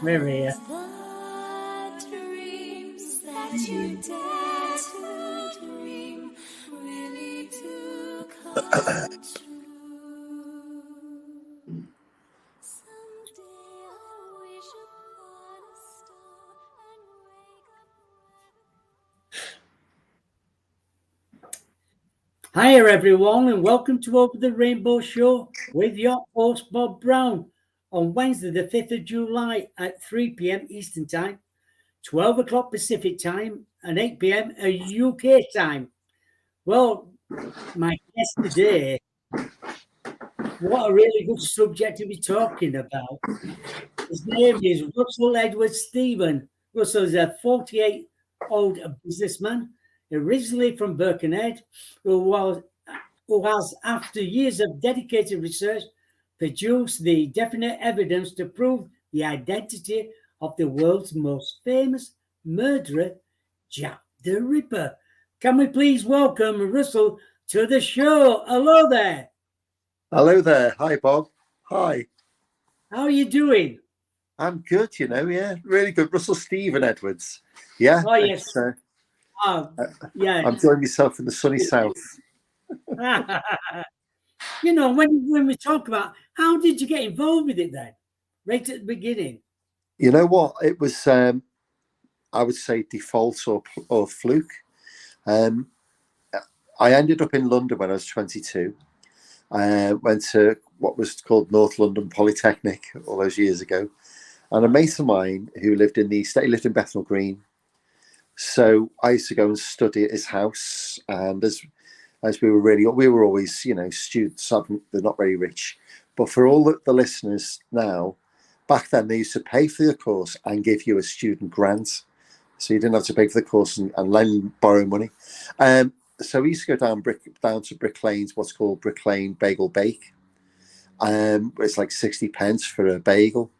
We're here. Dreams that you dare to dream really do come true. Someday I'll wish upon a star and wake up. Hiya everyone, and welcome to Over the Rainbow Show with your host Bob Brown on Wednesday the 5th of July at 3 p.m. Eastern Time, 12 o'clock Pacific Time and 8 p.m. UK time. Well, my guest today, what a really good subject to be talking about. His name is Russell Edward Stephen. Russell is a 48-year-old businessman, originally from Birkenhead, who has, after years of dedicated research, produced the definite evidence to prove the identity of the world's most famous murderer, Jack the Ripper. Can we please welcome Russell to the show? Hello there. Hello there. Hi, Bob. Hi. How are you doing? I'm good, yeah, really good. Russell Stephen Edwards. Yeah. Oh, yes. Yeah. I'm enjoying myself in the sunny south. You know, when we talk about how did you get involved with it then, right at the beginning? You know what? It was, I would say, default or fluke. I ended up in London when I was 22. I went to what was called North London Polytechnic all those years ago. And a mate of mine who lived in the estate, he lived in Bethnal Green. So I used to go and study at his house. And as we were always, students, they're not very rich. But for all the listeners now, back then they used to pay for the course and give you a student grant. So you didn't have to pay for the course and borrow money. So we used to go down to Brick Lane's, what's called Brick Lane Bagel Bake. It's like 60 pence for a bagel.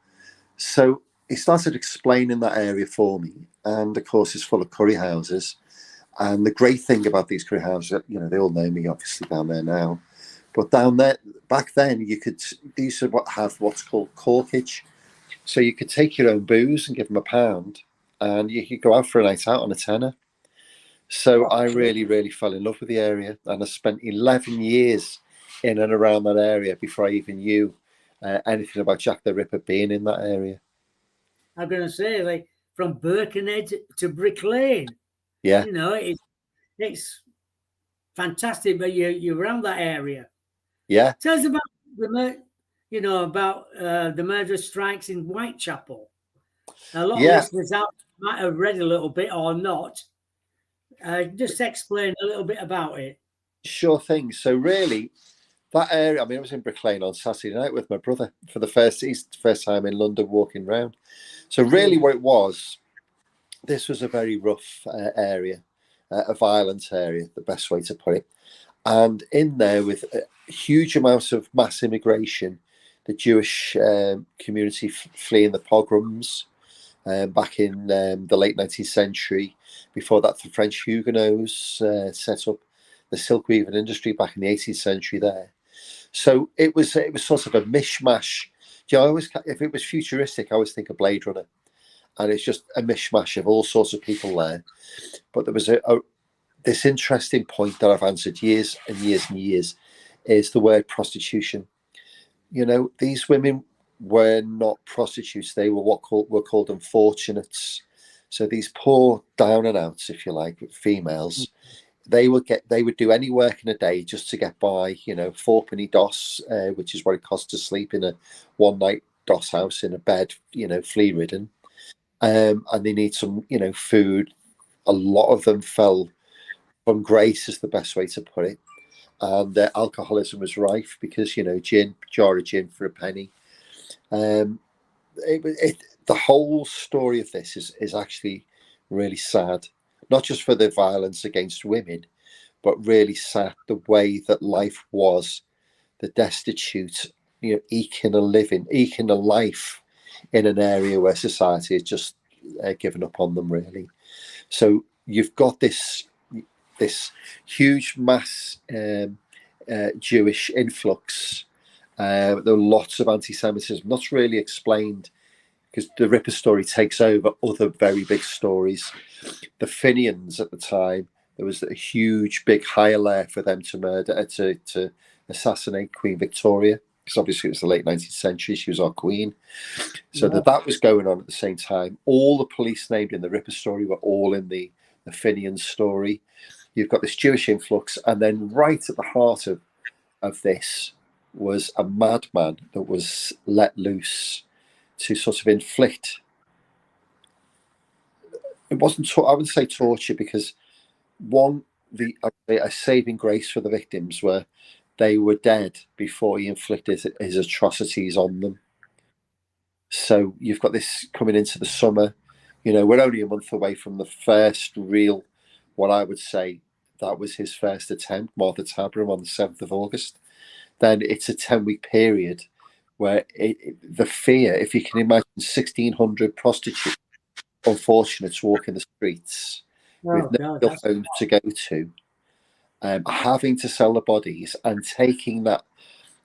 So he started explaining that area for me. And of course, it's full of curry houses. And the great thing about these curry houses, they all know me obviously down there now. But down there, back then, they used to have what's called corkage. So you could take your own booze and give them £1, and you could go out for a night out on a tenner. So I really, really fell in love with the area, and I spent 11 years in and around that area before I even knew anything about Jack the Ripper being in that area. I'm going to say, like, from Birkenhead to Brick Lane. Yeah. It's fantastic, but you're around that area. Yeah. Tell us about the murder strikes in Whitechapel. A lot of listeners out might have read a little bit or not. Just explain a little bit about it. Sure thing. So really, that area, I was in Brick Lane on Saturday night with my brother for the first time in London walking around. So really what it was, this was a very rough area, a violent area, the best way to put it. And in there, with a huge amounts of mass immigration, the Jewish community fleeing the pogroms back in the late 19th century. Before that, the French Huguenots set up the silk weaving industry back in the 18th century there. So it was sort of a mishmash. If it was futuristic, I always think of Blade Runner. And it's just a mishmash of all sorts of people there. But there was this interesting point that I've answered years and years and years, is the word prostitution. These women were not prostitutes. They were were called unfortunates. So these poor down and outs, if you like, females, they would do any work in a day just to get by, 4-penny doss, which is what it costs to sleep in a one-night doss house in a bed, flea-ridden. And they need some, food. A lot of them fell from grace is the best way to put it. And alcoholism was rife because, you know, jar of gin for a penny. The whole story of this is actually really sad, not just for the violence against women, but really sad the way that life was, the destitute, you know, eking a life in an area where society has just given up on them, really. So you've got this huge mass Jewish influx. There were lots of anti-Semitism, not really explained, because the Ripper story takes over other very big stories. The Fenians at the time, there was a huge, big hire for them to murder, to assassinate Queen Victoria, because obviously it was the late 19th century. She was our queen. So that was going on at the same time. All the police named in the Ripper story were all in the Fenian story. You've got this Jewish influx, and then right at the heart of this was a madman that was let loose to sort of inflict. It wasn't, I wouldn't say torture, because a saving grace for the victims were they were dead before he inflicted his atrocities on them. So you've got this coming into the summer. You know, we're only a month away from the first real, what I would say, that was his first attempt, Martha Tabram, on the 7th of August. Then it's a 10-week period where the fear, if you can imagine 1,600 prostitutes, unfortunates walking the streets with no homes to go to, having to sell the bodies and taking that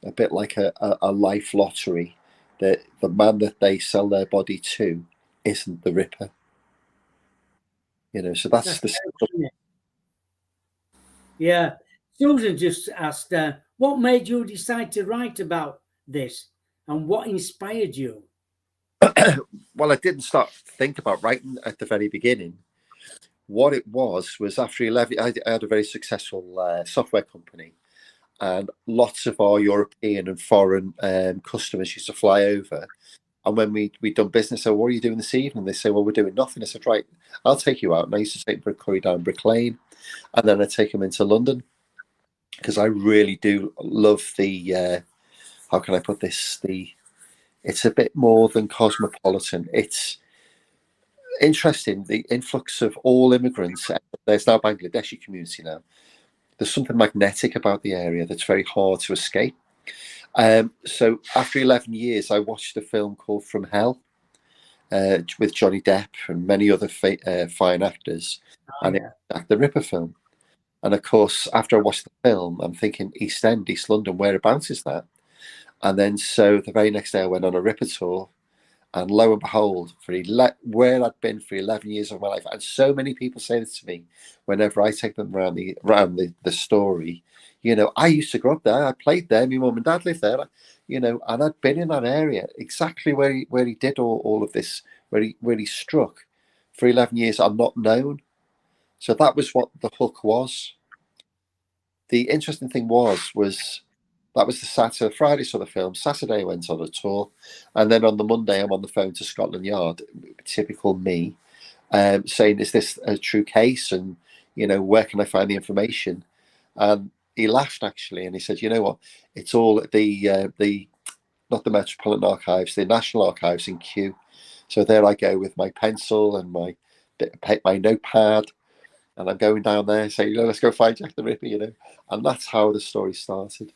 a bit like a life lottery, that the man that they sell their body to isn't the Ripper. You know, so that's the. Yeah. Susan just asked, what made you decide to write about this, and what inspired you? Well, I didn't start to think about writing at the very beginning. What it was after 11, I had a very successful software company, and lots of our European and foreign customers used to fly over. And when we'd done business, I said, what are you doing this evening? They say, well, we're doing nothing. I said, right, I'll take you out. And I used to take them for a curry down Brick Lane, and then I'd take them into London, because I really do love the, how can I put this? It's a bit more than cosmopolitan. It's interesting, the influx of all immigrants. There's now Bangladeshi community now. There's something magnetic about the area that's very hard to escape. So after 11 years, I watched a film called From Hell with Johnny Depp and many other fine actors, and it was the Ripper film. And of course, after I watched the film, I'm thinking, East End, East London, whereabouts is that? And then so the very next day I went on a Ripper tour, and lo and behold, where I'd been for 11 years of my life, and so many people say this to me whenever I take them around the story. You know, I used to grow up there. I played there. My mum and dad lived there. You know, and I'd been in that area exactly where he did all of this, where he struck for 11 years. I'm not known. So that was what the hook was. The interesting thing was that was the Saturday. Friday saw the film. Saturday I went on a tour, and then on the Monday I'm on the phone to Scotland Yard, typical me, saying, "Is this a true case? And you know, where can I find the information?" And he laughed actually, and he said, "You know what? It's all at the not the Metropolitan Archives, the National Archives in Kew." So there I go with my pencil and my notepad, and I'm going down there saying, "You know, let's go find Jack the Ripper." You know, and that's how the story started.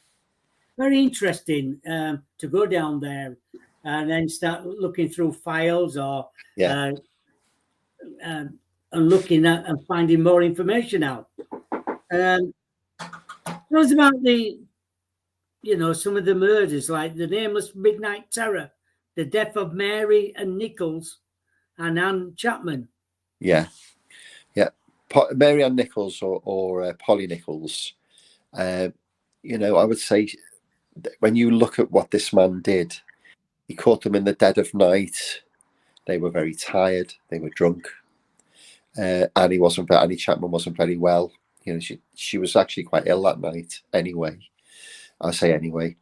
Very interesting to go down there and then start looking through files or and looking at and finding more information out. Tell us about some of the murders, like the Nameless Midnight Terror, the death of Mary and Nichols and Anne Chapman. Yeah. Mary Ann Nichols or Polly Nichols. You know, I would say, when you look at what this man did, he caught them in the dead of night. They were very tired. They were drunk. Annie Chapman wasn't very well. You know, she was actually quite ill that night. Anyway, I'll say anyway.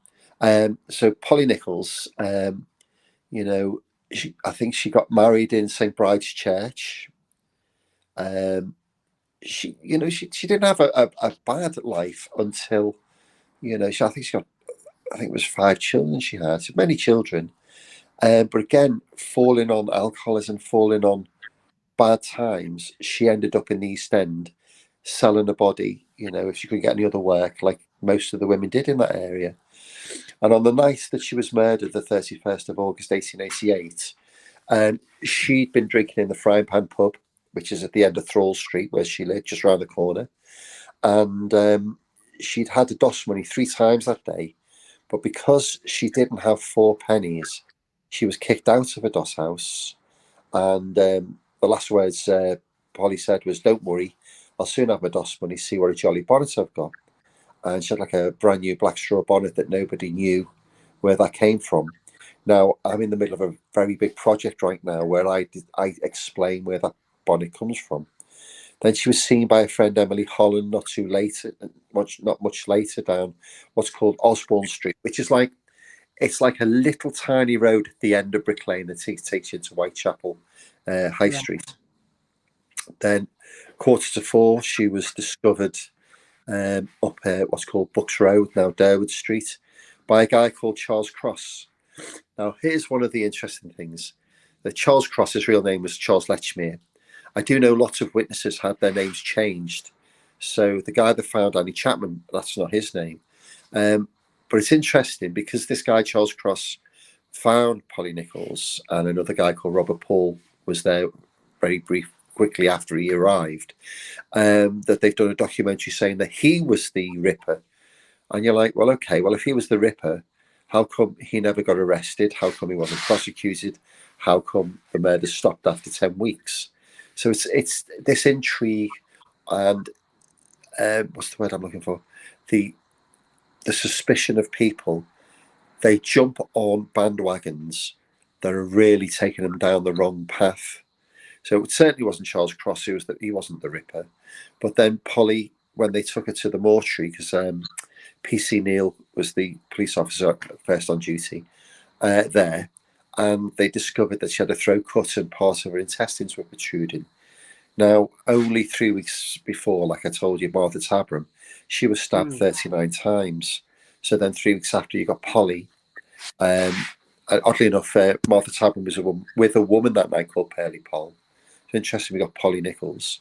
So Polly Nichols, you know, I think she got married in St. Bride's Church. she, you know, she didn't have a bad life until, you know, I think she got, I think it was 5 children she had, so many children. But again, falling on alcoholism, falling on bad times, she ended up in the East End selling her body, you know, if she couldn't get any other work, like most of the women did in that area. And on the night that she was murdered, the 31st of August, 1888, she'd been drinking in the Frying Pan pub, which is at the end of Thrall Street, where she lived, just round the corner. And she'd had a doss money 3 times that day. But because she didn't have 4 pennies, she was kicked out of a doss house. And the last words Polly said was, "Don't worry, I'll soon have my doss money, see what a jolly bonnet I've got." And she had like a brand new black straw bonnet that nobody knew where that came from. Now, I'm in the middle of a very big project right now where I explain where that bonnet comes from. Then she was seen by a friend, Emily Holland, not much later, down what's called Osborne Street, which is like, it's like a little tiny road at the end of Brick Lane that takes you to Whitechapel High Street. Then 3:45, she was discovered up what's called Bucks Road, now Durwood Street, by a guy called Charles Cross. Now, here's one of the interesting things. That Charles Cross's real name was Charles Lechmere. I do know lots of witnesses had their names changed. So the guy that found Annie Chapman, that's not his name. But it's interesting because this guy, Charles Cross, found Polly Nichols, and another guy called Robert Paul was there quickly after he arrived, that they've done a documentary saying that he was the Ripper. And you're like, well, okay, well, if he was the Ripper, how come he never got arrested? How come he wasn't prosecuted? How come the murder stopped after 10 weeks? So it's this intrigue and what's the word I'm looking for? The suspicion of people. They jump on bandwagons that are really taking them down the wrong path. So it certainly wasn't Charles Cross, he wasn't the Ripper. But then Polly, when they took her to the mortuary, because PC Neal was the police officer first on duty there, and they discovered that she had a throat cut and part of her intestines were protruding. Now, only 3 weeks before, like I told you, Martha Tabram, she was stabbed 39 times. So then 3 weeks after, you got Polly. And oddly enough, Martha Tabram was with a woman that night called Pearlie Poll. So interesting, we got Polly Nichols.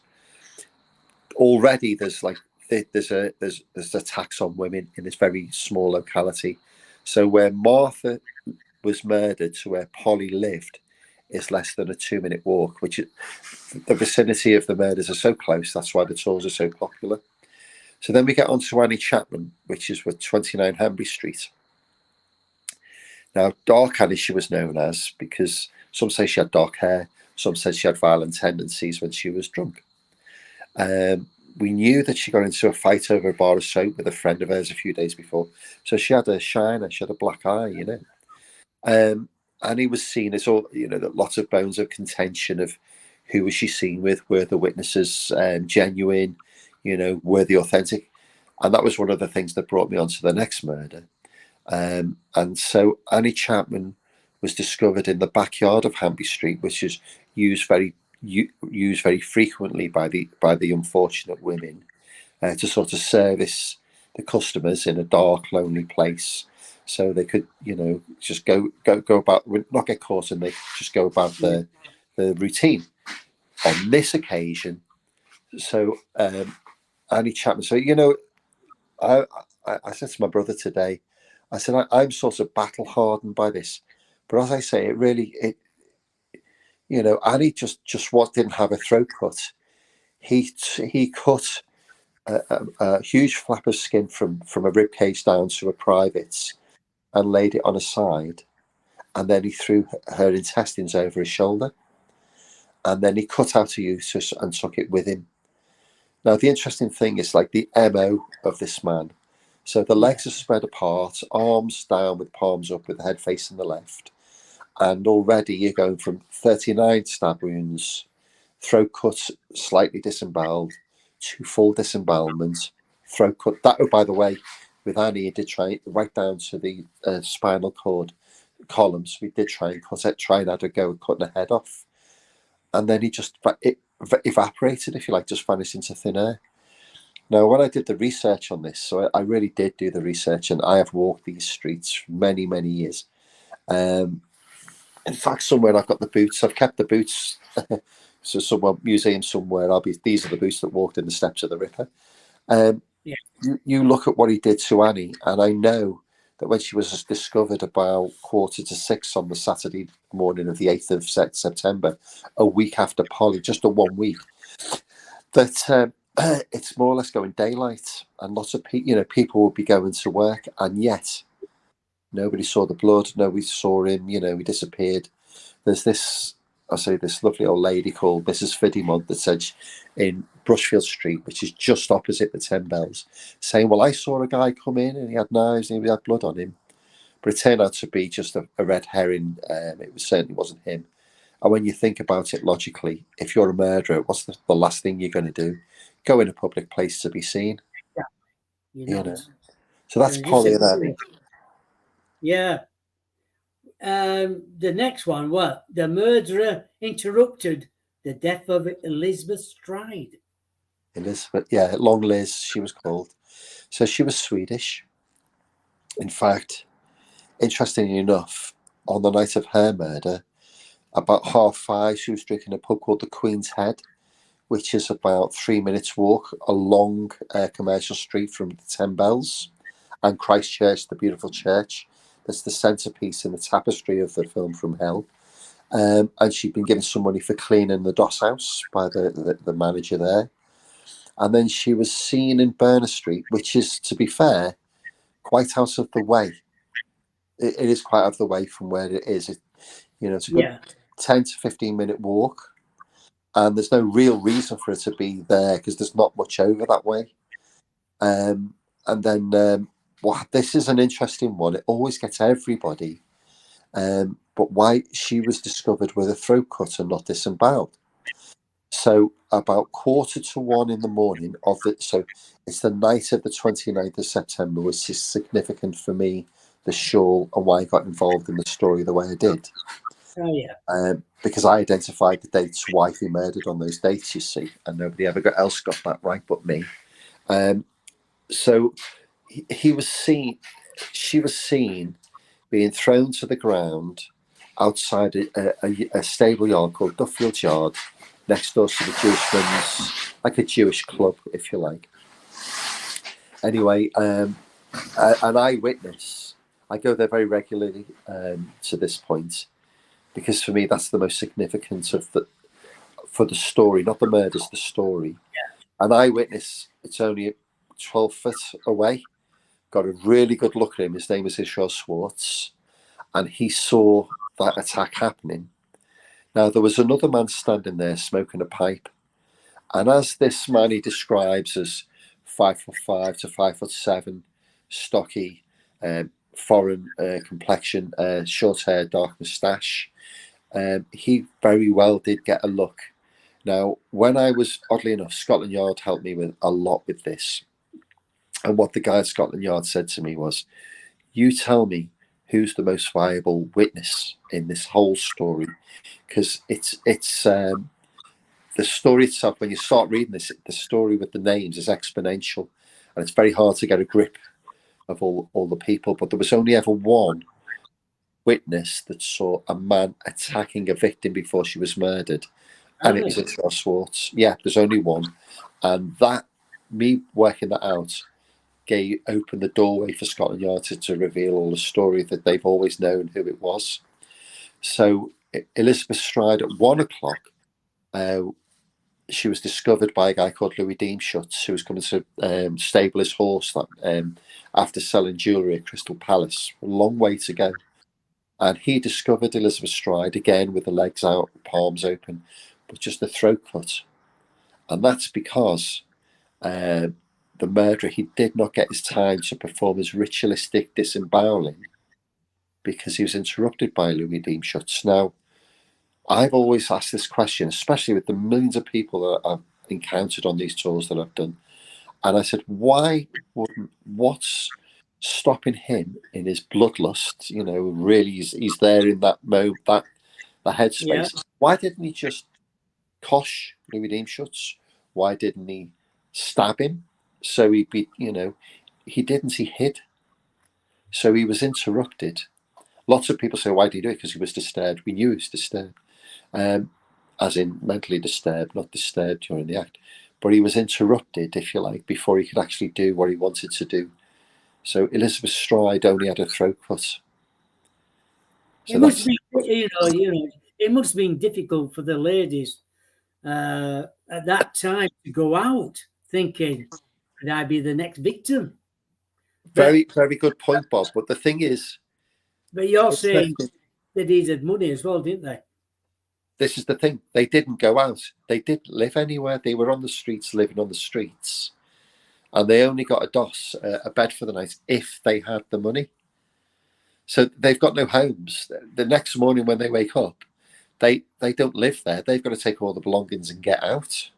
Already, there's attacks on women in this very small locality. So where Martha was murdered to where Polly lived is less than a 2-minute walk, which the vicinity of the murders are so close. That's why the tours are so popular. So then we get on to Annie Chapman, which is with 29 Hanbury Street. Now, Dark Annie she was known as, because some say she had dark hair, some said she had violent tendencies when she was drunk. We knew that she got into a fight over a bar of soap with a friend of hers a few days before. So she had a shiner, she had a black eye, you know. And he was seen as all, you know, that lots of bones of contention of who was she seen with, were the witnesses genuine, you know, were they authentic? And that was one of the things that brought me on to the next murder. And so Annie Chapman was discovered in the backyard of Hanbury Street, which is used very frequently by the unfortunate women to sort of service the customers in a dark, lonely place. So they could, you know, just go about, not get caught, and they just go about the routine. On this occasion, so Annie Chapman. So, you know, I said to my brother today, I said I'm sort of battle hardened by this, but as I say, you know, Annie just didn't have a throat cut. He cut a huge flap of skin from a rib cage down to a private's, and laid it on her side, and then he threw her intestines over his shoulder, and then he cut out a uterus and took it with him. Now, the interesting thing is like the MO of this man. So the legs are spread apart, arms down with palms up, with the head facing the left, and already you're going from 39 stab wounds, throat cut slightly disemboweled, to full disembowelment, throat cut. That, oh, by the way, with Annie, it did try right down to the spinal cord columns. We did try and try and have a go at cutting her head off, and then he just evaporated, if you like, just vanished into thin air. Now, when I did the research on this, so I really did do the research, and I have walked these streets for many, many years. In fact, somewhere I've got the boots. I've kept the boots. So somewhere, museum somewhere, these are the boots that walked in the steps of the Ripper. Yeah. You look at what he did to Annie, and I know that when she was discovered about 5:45 on the Saturday morning of the 8th of September, a week after Polly, just a 1 week, that it's more or less going daylight, and lots of people will be going to work, and yet nobody saw the blood, nobody saw him. He disappeared. There's this lovely old lady called Mrs. Fiddymont that said in Brushfield Street, which is just opposite the Ten Bells, saying, well, I saw a guy come in and he had knives and he had blood on him. But it turned out to be just a red herring. It certainly wasn't him. And when you think about it logically, if you're a murderer, what's the last thing you're going to do? Go in a public place to be seen. Yeah. So that's Polly and Annie. Yeah. The next one, the murderer interrupted the death of Elizabeth Stride. Elizabeth, yeah, Long Liz, she was called. So she was Swedish. In fact, interestingly enough, on the night of her murder, about 5:30, she was drinking a pub called the Queen's Head, which is about 3 minutes walk along Commercial Street from the Ten Bells and Christchurch, the beautiful church. That's the centerpiece in the tapestry of the film From Hell. And she'd been given some money for cleaning the Doss House by the manager there. And then she was seen in Berner Street, which is, to be fair, quite out of the way. It is quite out of the way from where it is. It's a good 10 to 15-minute walk. And there's no real reason for it to be there because there's not much over that way. And then, this is an interesting one. It always gets everybody. But why she was discovered with a throat cut and not disemboweled. So about 1:45 in the morning so it's the night of the 29th of September, which is significant for me, the shawl and why I got involved in the story the way I did. Oh, yeah. Because I identified the dates why he murdered on those dates, you see, and nobody else got that right but me. So she was seen being thrown to the ground outside a stable yard called Duffield Yard, next door to the Jewish Men's, like a Jewish club, if you like. Anyway, an eyewitness, I go there very regularly to this point, because for me that's the most significant for the story, not the murders, the story. An eyewitness, it's only 12 foot away, got a really good look at him. His name is Israel Schwartz, and he saw that attack happening. Now, there was another man standing there smoking a pipe, and as this man he describes as 5'5" to 5'7", stocky, foreign complexion, short hair, dark moustache, he very well did get a look. Now, when I was, oddly enough, Scotland Yard helped me with a lot with this. And what the guy at Scotland Yard said to me was, you tell me who's the most viable witness in this whole story. Because it's the story itself, when you start reading this, the story with the names is exponential. And it's very hard to get a grip of all the people. But there was only ever one witness that saw a man attacking a victim before she was murdered. And it was Israel Schwartz. Yeah, there's only one. And that, me working that out, opened the doorway for Scotland Yard to reveal all the story that they've always known who it was. So Elizabeth Stride at 1:00, she was discovered by a guy called Louis Deemschutz, who was coming to stable his horse after selling jewellery at Crystal Palace. A long way to go. And he discovered Elizabeth Stride, again with the legs out, palms open, but just a throat cut. And that's because the murderer, he did not get his time to perform his ritualistic disemboweling because he was interrupted by Louis Deemschutz. Now, I've always asked this question, especially with the millions of people that I've encountered on these tours that I've done. And I said, what's stopping him in his bloodlust? Really, he's there in that mode, the headspace. Yeah. Why didn't he just Kosh, Louis Deemschutz, why didn't he stab him? So he'd be, he didn't, he hid. So he was interrupted. Lots of people say, why did he do it? Because he was disturbed. We knew he was disturbed, as in mentally disturbed, not disturbed during the act. But he was interrupted, if you like, before he could actually do what he wanted to do. So Elizabeth Stride only had a throat cut. So it must be, it must have been difficult for the ladies at that time to go out thinking, could I be the next victim? Very, very good point, Bob. But the thing is, but you're saying they needed money as well, didn't they? This is the thing. They didn't go out. They didn't live anywhere. They were on the streets, living on the streets. And they only got a DOS, a bed for the night, if they had the money. So they've got no homes. The next morning when they wake up, they don't live there. They've got to take all the belongings and get out.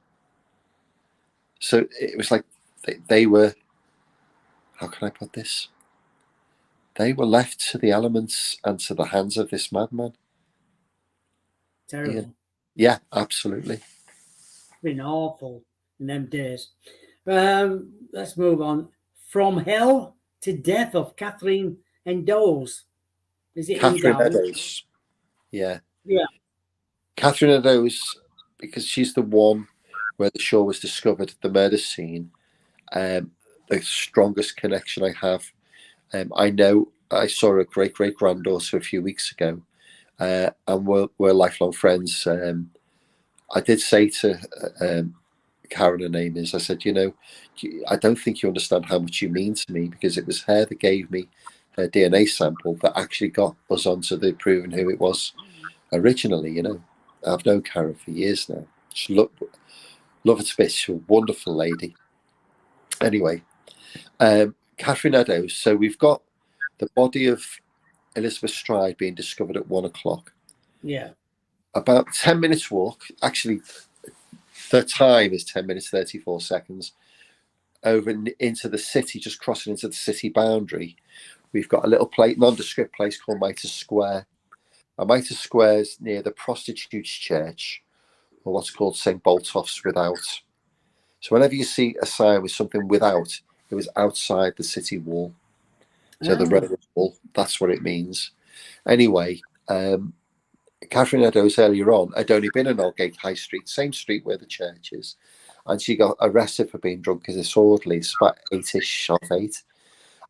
So it was like they were, how can I put this? They were left to the elements and to the hands of this madman. Terrible. Yeah, absolutely. It's been awful in them days. Let's move on. From Hell to Death of Catherine Eddowes. Is it Catherine Eddowes? Yeah. Yeah. Catherine Eddowes, because she's the one where the show was discovered at the murder scene. The strongest connection I have. I know I saw a great-great-granddaughter a few weeks ago, and we're lifelong friends. I did say to Karen, her name is, I said, I don't think you understand how much you mean to me, because it was her that gave me her DNA sample that actually got us onto the proving who it was originally. I've known Karen for years now. She love her to bits. She's a wonderful lady. Anyway, Catherine Eddowes. So we've got the body of Elizabeth Stride being discovered at 1 o'clock. Yeah. About 10 minutes walk. Actually, the time is 10 minutes, 34 seconds. Over into the city, just crossing into the city boundary. We've got a little nondescript place called Mitre Square. And Mitre Square is near the Prostitutes Church, or what's called St. Boltoff's Without. So whenever you see a sign with something without, it was outside the city wall. So the Roman wall, that's what it means. Anyway, Catherine Eddowes earlier on had only been in Aldgate High Street, same street where the church is, and she got arrested for being drunk as disorderly. It's about 8-ish, 8.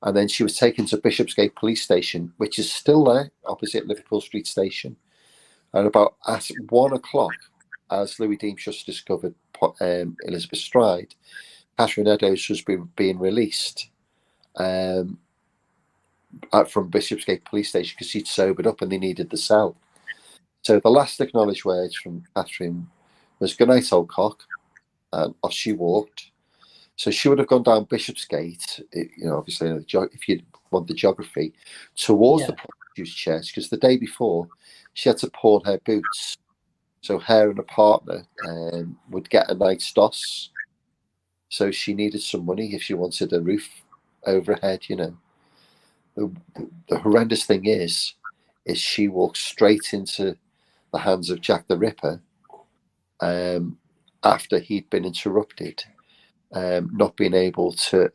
And then she was taken to Bishopsgate Police Station, which is still there, opposite Liverpool Street Station. And about at 1 o'clock, as Louis Deemschutz discovered Elizabeth Stride, Catherine Eddowes was being released from Bishopsgate Police Station because she'd sobered up and they needed the cell. So the last acknowledged words from Catherine was, "Good night, old cock," and off she walked. So she would have gone down Bishopsgate, obviously, if you want the geography, towards the Prostitutes Church, because the day before she had to pawn her boots. So her and a partner would get a night's DOS. So she needed some money if she wanted a roof over her head, The horrendous thing is she walked straight into the hands of Jack the Ripper after he'd been interrupted, not being able to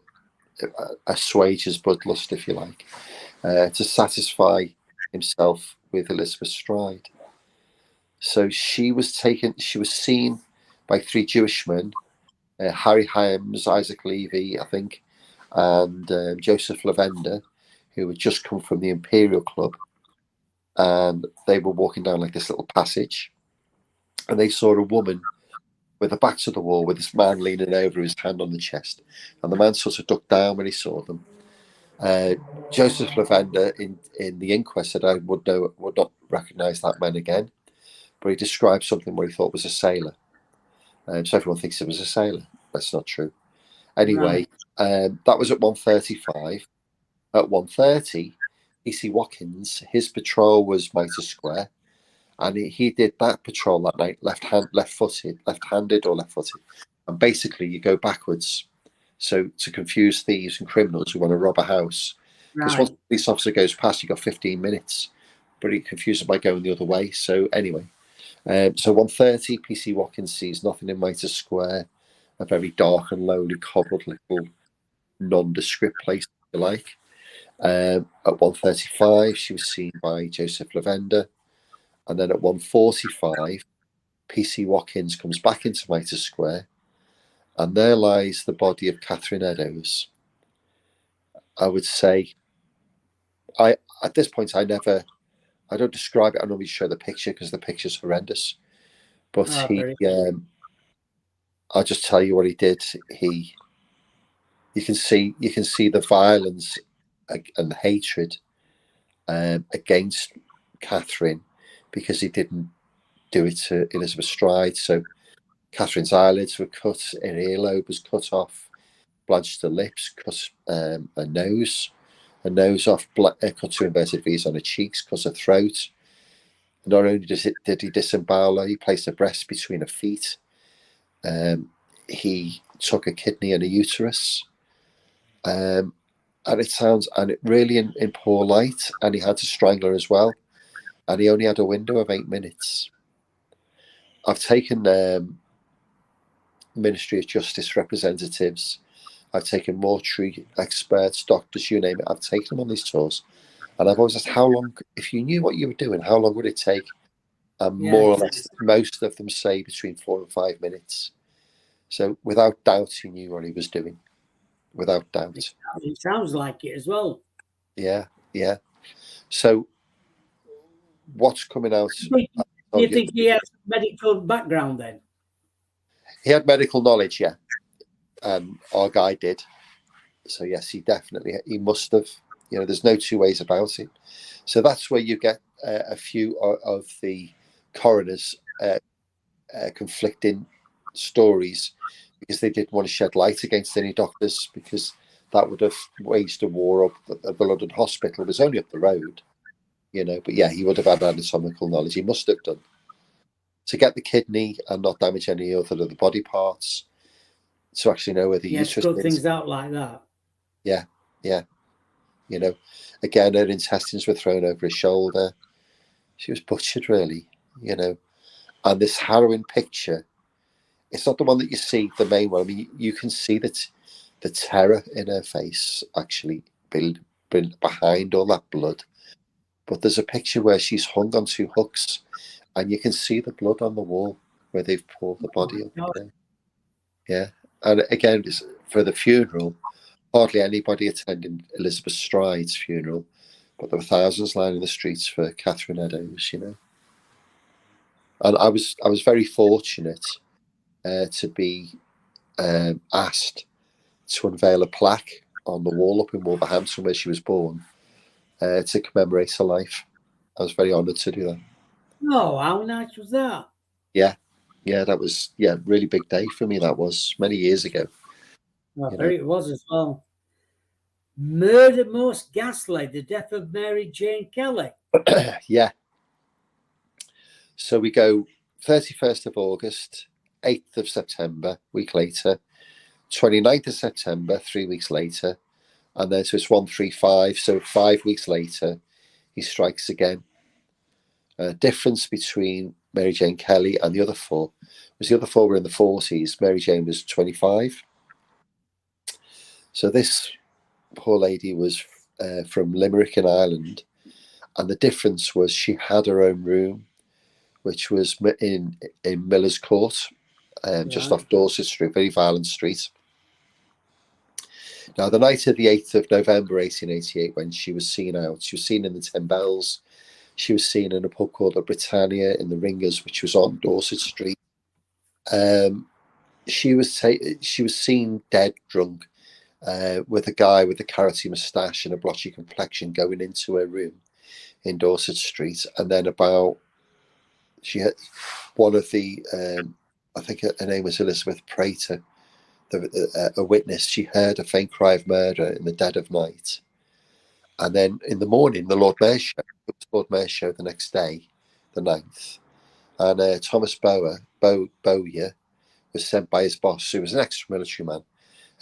assuage his bloodlust, if you like, to satisfy himself with Elizabeth Stride. So she was seen by 3 Jewish men, Harry Hyams, Isaac Levy, I think, and Joseph Lavender, who had just come from the Imperial Club. And they were walking down like this little passage, and they saw a woman with her back to the wall with this man leaning over, his hand on the chest. And the man sort of ducked down when he saw them. Joseph Lavender in the inquest said I would not recognise that man again, but he described something where he thought was a sailor. So everyone thinks it was a sailor. That's not true. Anyway, that was at 1:35. At 1:30, E.C. Watkins, his patrol was Mitre Square, and he did that patrol that night left-handed or left-footed. And basically, you go backwards, so to confuse thieves and criminals who want to rob a house. Because once the police officer goes past, you got 15 minutes, but he confused them by going the other way. So anyway, So 1:30, PC Watkins sees nothing in Mitre Square, a very dark and lonely, cobbled little nondescript place, if you like. At 1:35, she was seen by Joseph Lavender. And then at 1:45, PC Watkins comes back into Mitre Square, and there lies the body of Catherine Eddowes. I would say, at this point, I don't describe it. I normally show the picture because the picture's horrendous. But I'll just tell you what he did. You can see the violence and the hatred against Catherine, because he didn't do it to Elizabeth Stride. So Catherine's eyelids were cut, her earlobe was cut off, blanched her lips, cut her nose off, cut two inverted V's on her cheeks, cut her throat. Not only did he disembowel her, he placed a breast between her feet. He took a kidney and a uterus. And it really in poor light, and he had to strangle her as well. And he only had a window of 8 minutes. I've taken Ministry of Justice representatives, I've taken mortuary experts, doctors, you name it. I've taken them on these tours, and I've always asked, how long, if you knew what you were doing, how long would it take? And more or less, most of them say between 4 and 5 minutes. So without doubt, he knew what he was doing. Without doubt. It sounds like it as well. Yeah. So what's coming out? Do you think he has medical background then? He had medical knowledge, yeah. Our guy did. So yes, he must have. There's no two ways about it. So that's where you get a few of the coroners conflicting stories, because they didn't want to shed light against any doctors, because that would have waged a war up at the London Hospital. It was only up the road, but yeah, he would have had anatomical knowledge. He must have done, to get the kidney and not damage any other of the body parts, to actually know where the uterus is. Cut things out like that. Yeah. Again, her intestines were thrown over her shoulder. She was butchered, really, And this harrowing picture, it's not the one that you see, the main one. I mean, you can see that the terror in her face actually behind all that blood. But there's a picture where she's hung on 2 hooks, and you can see the blood on the wall where they've poured the body up. Yeah. And again, for the funeral, hardly anybody attending Elizabeth Stride's funeral, but there were thousands lining the streets for Catherine Eddowes, And I was very fortunate to be asked to unveil a plaque on the wall up in Wolverhampton, where she was born, to commemorate her life. I was very honoured to do that. Oh, how nice was that? Yeah, that was really big day for me. That was many years ago. It was as well. Murder Most Ghastly, the death of Mary Jane Kelly. Yeah. So we go 31st of August, 8th of September, week later, 29th of September, 3 weeks later, and then so it's 135. So 5 weeks later, he strikes again. Difference between Mary Jane Kelly and the other 4 was the other 4 were in the 40s. Mary Jane was 25. So this poor lady was from Limerick in Ireland, and the difference was she had her own room, which was in Miller's Court, just off Dorset Street, very violent street. Now, the night of the 8th of November 1888, when she was seen out, she was seen in the 10 Bells. She was seen in a pub called the Britannia in the Ringers, which was on Dorset Street. She was seen dead drunk, with a guy with a carroty moustache and a blotchy complexion going into her room in Dorset Street. And then she had one of the, I think her name was Elizabeth Prater, a witness. She heard a faint cry of murder in the dead of night. And then in the morning, the Lord Mayor's show, it was Lord Mayor's show the next day, the 9th. And Thomas Bowyer was sent by his boss, who was an ex-military man,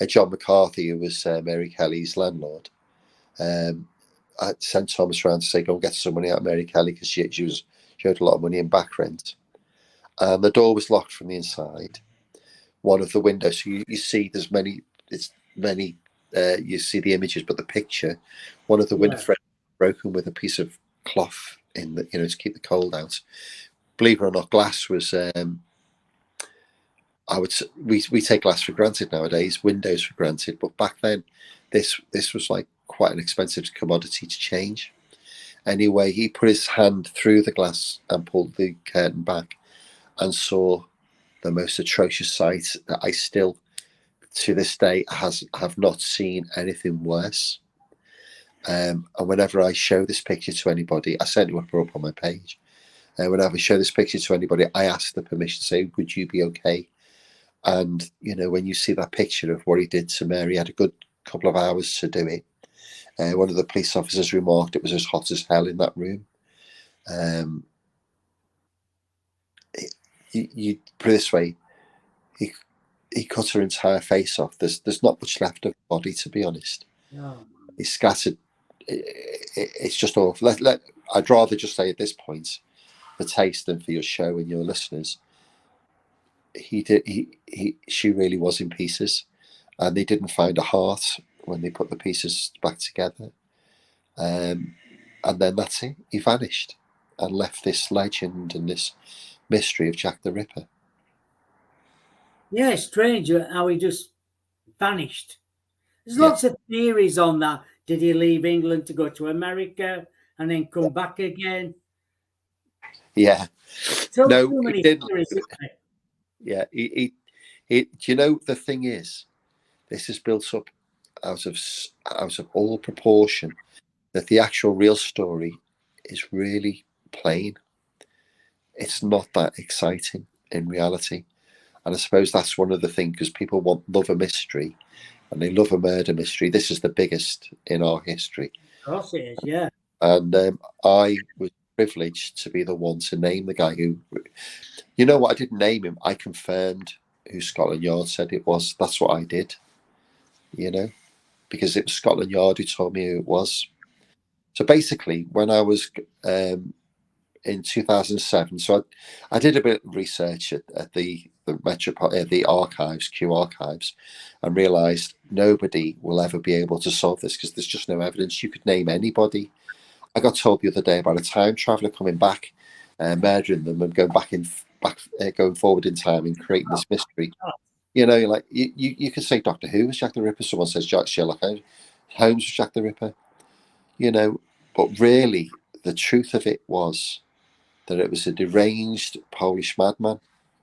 John McCarthy, who was Mary Kelly's landlord. I sent Thomas around to say, go and get some money out of Mary Kelly, because she owed a lot of money in back rent. and the door was locked from the inside. One of the windows, so you see there's many, it's many, you see the images, but the picture, one of the window Yeah. frames broken with a piece of cloth in the, to keep the cold out. Believe it or not, glass was, we take glass for granted nowadays, windows for granted, but back then, this was like quite an expensive commodity to change. Anyway, he put his hand through the glass and pulled the curtain back, and saw the most atrocious sight that I still, to this day, have not seen anything worse. And whenever I show this picture to anybody, I certainly want to put it up on my page. And whenever I show this picture to anybody, I ask the permission, say, "Would you be okay?" And when you see that picture of what he did to Mary, he had a good couple of hours to do it. One of the police officers remarked it was as hot as hell in that room. You put it this way, he cut her entire face off. There's not much left of the body, to be honest. Oh, He scattered. It's just awful. I'd rather just say at this point, for taste and for your show and your listeners, she really was in pieces, and they didn't find a heart when they put the pieces back together. And then that's it. He vanished and left this legend and this mystery of Jack the Ripper. yeah, it's strange how he just vanished. There's Yeah. lots of theories on that. Did he leave England to go to America and then come back again? Yeah. So No, too he many didn't. theories, isn't there? Yeah. Do you know, the thing is, this is built up out of all proportion, that the actual real story is really plain. It's not that exciting in reality. And I suppose that's one of the things, because people love a mystery, and they love a murder mystery. This is the biggest in our history. Of course it is, yeah. And I was privileged to be the one to name the guy who, what, I didn't name him. I confirmed who Scotland Yard said it was. That's what I did, because it was Scotland Yard who told me who it was. So basically, when I was in 2007, so I did a bit of research at the archives, Kew Archives, and realised nobody will ever be able to solve this, because there's just no evidence. You could name anybody. I got told the other day about a time traveller coming back, murdering them, and going forward in time and creating this mystery. Like you could say Doctor Who was Jack the Ripper. Someone says Sherlock Holmes was Jack the Ripper. But really, the truth of it was that it was a deranged Polish madman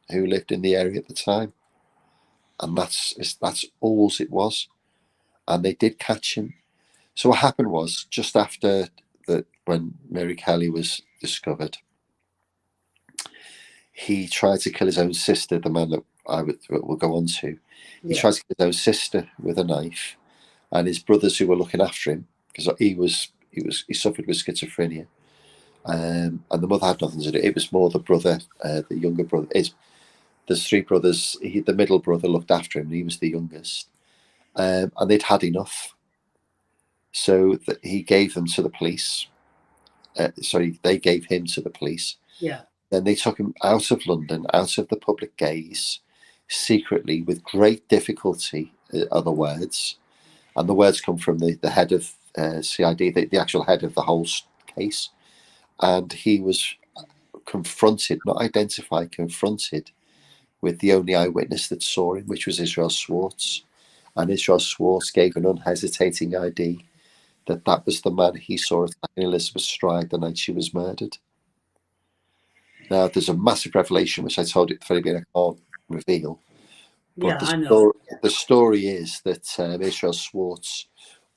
who lived in the area at the time, and that's all it was. And they did catch him. So what happened was, just after that, when Mary Kelly was discovered, he tried to kill his own sister, the man that we'll go on to. He tried to kill his own sister with a knife, and his brothers who were looking after him, because he suffered with schizophrenia, and the mother had nothing to do. It was more the brother, the younger brother. There's three brothers. The middle brother looked after him, and he was the youngest. And they'd had enough, so that he gave them to the police. They gave him to the police. Yeah. Then they took him out of London, out of the public gaze, secretly, with great difficulty, are the words. And the words come from the head of CID, the actual head of the whole case. And he was confronted, not identified, confronted with the only eyewitness that saw him, which was Israel Schwartz. And Israel Schwartz gave an unhesitating ID that was the man he saw attacking Elizabeth Stride the night she was murdered. Now, there's a massive revelation, which I told you at the very beginning, I can't reveal. But I know. The story is that Israel Schwartz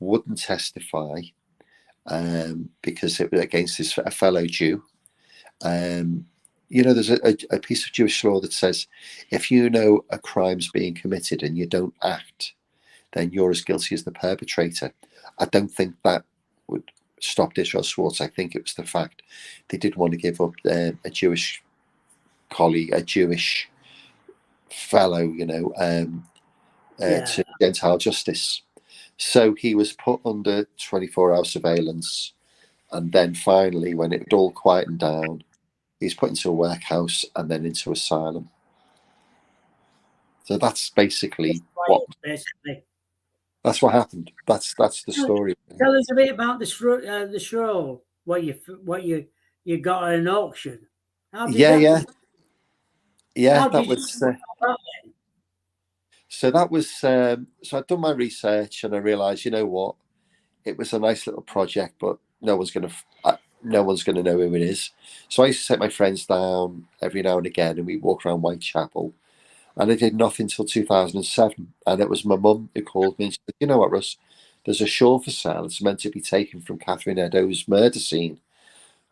wouldn't testify because it was against a fellow Jew. There's a piece of Jewish law that says, if you know a crime's being committed and you don't act, then you're as guilty as the perpetrator. I don't think that would stop Israel Schwartz. I think it was the fact they didn't want to give up a Jewish colleague, a Jewish fellow, to Gentile justice. So he was put under 24-hour surveillance, and then finally, when it all quietened down, He's put into a workhouse and then into asylum. So that's basically Basically. that's what happened. That's the story. Tell us a bit about the show. What you got at an auction. How did Yeah, that? yeah. How That did you was do that? so. That was so. I'd done my research and I realised, you know what, it was a nice little project, but no one's gonna know who it is. So I used to take my friends down every now and again, and we walk around Whitechapel. And I did nothing till 2007. And it was my mum who called me and said, you know what, Russ, there's a shawl for sale. It's meant to be taken from Catherine Eddowes' murder scene.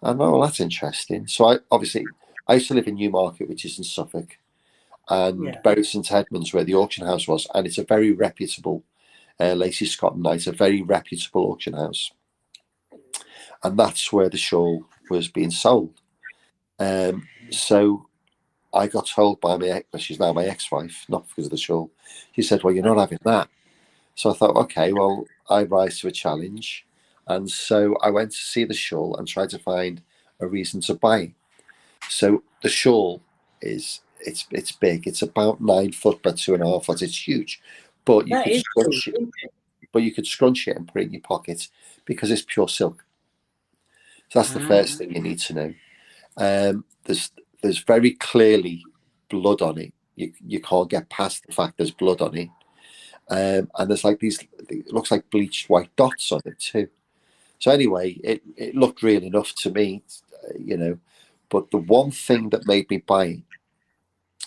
And well, that's interesting. So I used to live in Newmarket, which is in Suffolk, and Yeah. Bury St Edmunds, where the auction house was. And it's a very reputable, Lacey Scott and Knight, a very reputable auction house. And that's where the shawl was being sold. So I got told by she's now my ex-wife, not because of the shawl. She said, well, you're not having that. So I thought, okay, well, I rise to a challenge. And so I went to see the shawl and tried to find a reason to buy it. So the shawl it's big. It's about 9 foot by 2.5 foot. It's huge. But you That could is scrunch true, it, isn't it? but you could scrunch it and put it in your pocket because it's pure silk. So that's the first thing you need to know. There's very clearly blood on it. You can't get past the fact there's blood on it. And there's like these, it looks like bleached white dots on it too. So anyway, it looked real enough to me, you know. But the one thing that made me buy it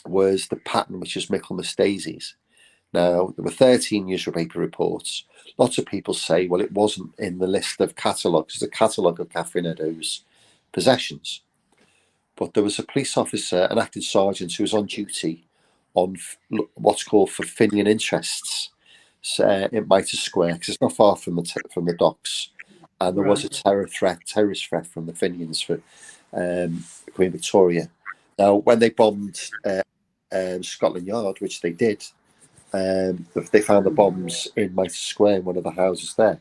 was the pattern, which is Michaelmas daisies. Now, there were 13 newspaper reports. Lots of people say, well, it wasn't in the list of catalogues. It's a catalogue of Catherine Eddowes' possessions. But there was a police officer, an acting sergeant, who was on duty on what's called for Fenian interests in Mitre Square, because it's not far from the docks. And there was a terrorist threat from the Fenians for Queen Victoria. Now, when they bombed Scotland Yard, which they did, they found the bombs in Mitre Square in one of the houses there.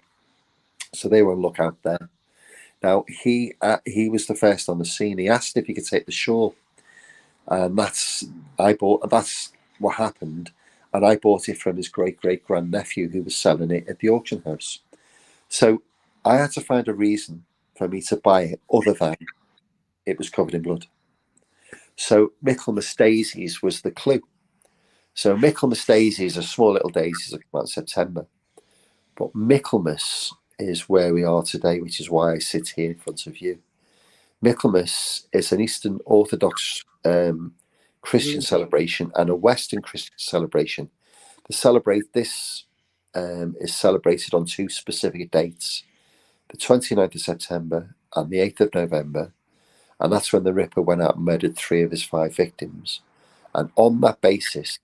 So they were on lookout there. Now, he was the first on the scene. He asked if he could take the shawl. And that's what happened. And I bought it from his great-great-grandnephew who was selling it at the auction house. So I had to find a reason for me to buy it other than it was covered in blood. So Michaelmas daisies was the clue. So Michaelmas daisies are small little daisies that come out in September. But Michaelmas is where we are today, which is why I sit here in front of you. Michaelmas is an Eastern Orthodox Christian celebration and a Western Christian celebration. This is celebrated on 2 specific dates, the 29th of September and the 8th of November. And that's when the Ripper went out and murdered 3 of his 5 victims. And on that basis,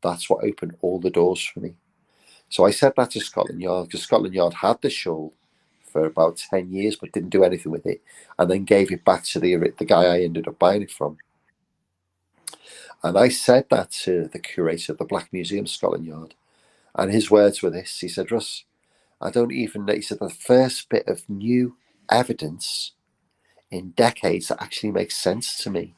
that's what opened all the doors for me. So I said that to Scotland Yard, because Scotland Yard had the shawl for about 10 years, but didn't do anything with it, and then gave it back to the guy I ended up buying it from. And I said that to the curator of the Black Museum, Scotland Yard, and his words were this. He said, Russ, I don't even know. He said, the first bit of new evidence in decades that actually makes sense to me.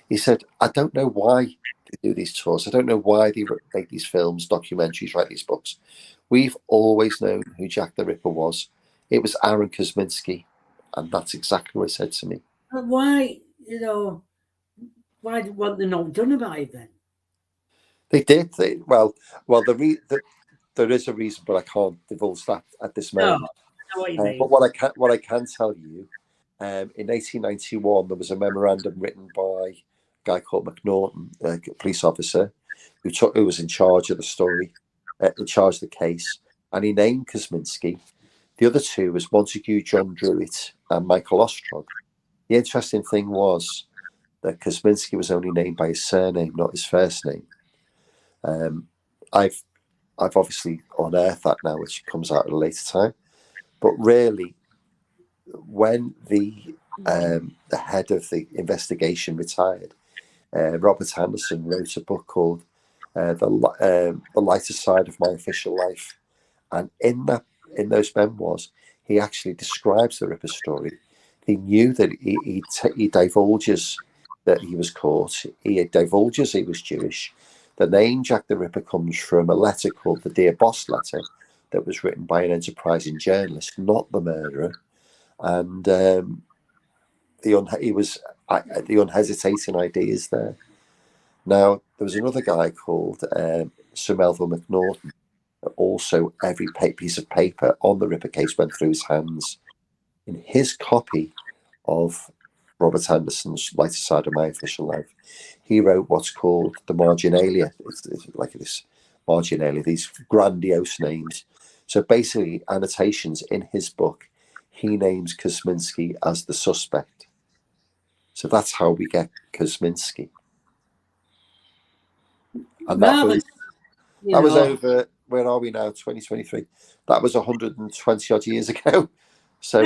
He said, I don't know why they do these tours. I don't know why they make these films, documentaries, write these books. We've always known who Jack the Ripper was. It was Aaron Kosminski. And that's exactly what he said to me. But why, why weren't they not done about it then? They did. There is a reason, but I can't divulge that at this moment. No, I know what you mean. But what I can tell you, in 1891, there was a memorandum written by a guy called McNaughton, a police officer, who was in charge of the story, in charge of the case, and he named Kosminski. The other 2 was Montague John Druitt and Michael Ostrog. The interesting thing was that Kosminski was only named by his surname, not his first name. I've obviously unearthed that now, which comes out at a later time. But really, when the head of the investigation retired, Robert Anderson wrote a book called "The Lighter Side of My Official Life," and in those memoirs, he actually describes the Ripper story. he knew that he divulges that he was caught. He divulges he was Jewish. The name Jack the Ripper comes from a letter called the Dear Boss letter that was written by an enterprising journalist, not the murderer. And the unhesitating idea is there. Now, there was another guy called Sir Melville Macnaghten. Also, every piece of paper on the Ripper case went through his hands. In his copy of Robert Anderson's Lighter Side of My Official Life, he wrote what's called the Marginalia. It's like this Marginalia, these grandiose names. So basically, annotations in his book, he names Kosminski as the suspect. So that's how we get Kosminski. And that was over, where are we now, 2023? That was 120 odd years ago. So,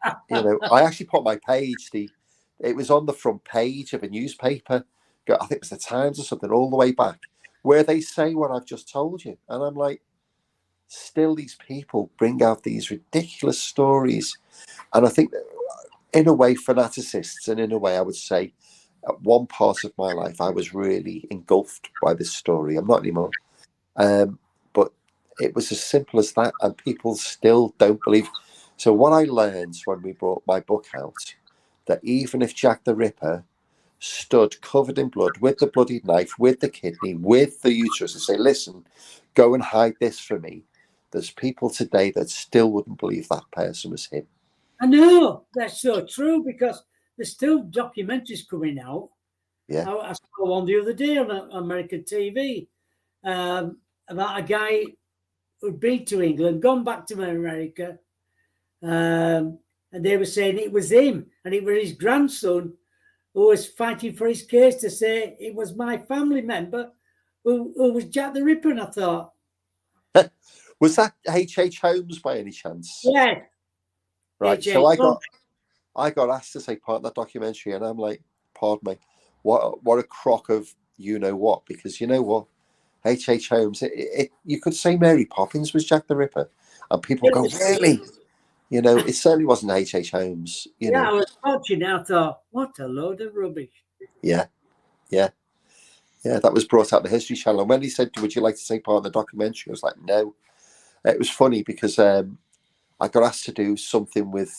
I actually put my page, it was on the front page of a newspaper, I think it was the Times or something, all the way back, where they say what I've just told you. And I'm like, still these people bring out these ridiculous stories. And I think that, in a way, fanaticists, and in a way, I would say, at one part of my life, I was really engulfed by this story. I'm not anymore. But it was as simple as that, and people still don't believe. So what I learned when we brought my book out, that even if Jack the Ripper stood covered in blood, with the bloodied knife, with the kidney, with the uterus, and say, listen, go and hide this for me, there's people today that still wouldn't believe that person was him. I know, that's so true, because there's still documentaries coming out. Yeah. I saw one the other day on American TV about a guy who'd been to England, gone back to America, and they were saying it was him, and it was his grandson who was fighting for his case to say it was my family member who was Jack the Ripper. And I thought, was that H.H. Holmes by any chance? Yeah. Right. H.H. So I got asked to take part in that documentary, and I'm like, pardon me, what a crock of you know what? Because you know what, H.H. Holmes, you could say Mary Poppins was Jack the Ripper, and people go, really? It certainly wasn't H.H. Holmes. I was watching it, I thought, what a load of rubbish. Yeah. That was brought out the History Channel, and when he said, would you like to take part in the documentary, I was like, no. It was funny because I got asked to do something with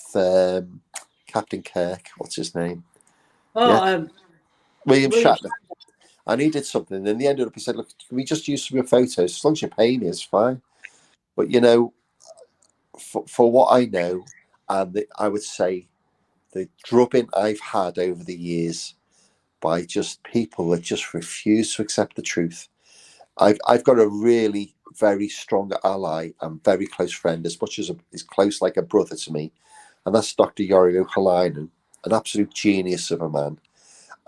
Captain Kirk. What's his name? William Shatner. And he did something, and then he ended up, he said, look, can we just use some of your photos? As long as you pay me, it's fine. But, for what I know, and I would say the drubbing I've had over the years by just people that just refuse to accept the truth. I've got a really very strong ally and very close friend, as much as is close like a brother to me, and that's Dr. Yorigo Halainen, an absolute genius of a man,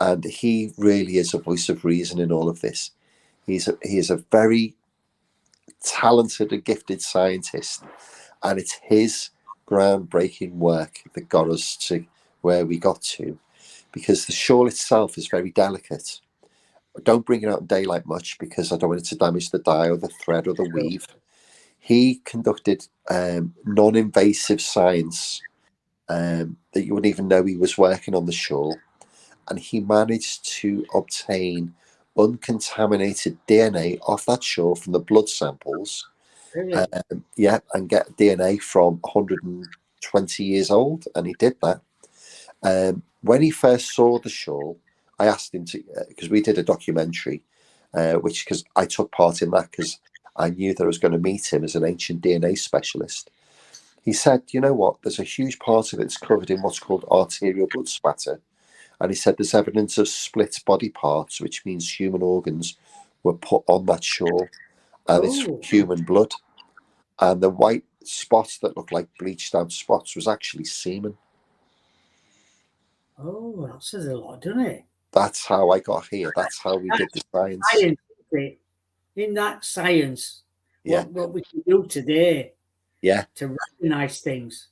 and he really is a voice of reason in all of this. He is a very talented and gifted scientist, and it's his groundbreaking work that got us to where we got to, because the shawl itself is very delicate. Don't bring it out in daylight much, because I don't want it to damage the dye or the thread or the weave. He conducted non-invasive science that you wouldn't even know he was working on the shawl, and he managed to obtain uncontaminated DNA off that shawl from the blood samples. Really? And get DNA from 120 years old, and he did that. When he first saw the shawl, I asked him to, because we did a documentary, because I took part in that because I knew that I was going to meet him as an ancient DNA specialist. He said, you know what, there's a huge part of it that's covered in what's called arterial blood spatter. And he said there's evidence of split body parts, which means human organs were put on that shawl, and it's from human blood. And the white spots that look like bleached out spots was actually semen. Oh, that says a lot, doesn't it? That's how I got here. That's how we did the science. In that science, Yeah. what we can do today, to recognize things.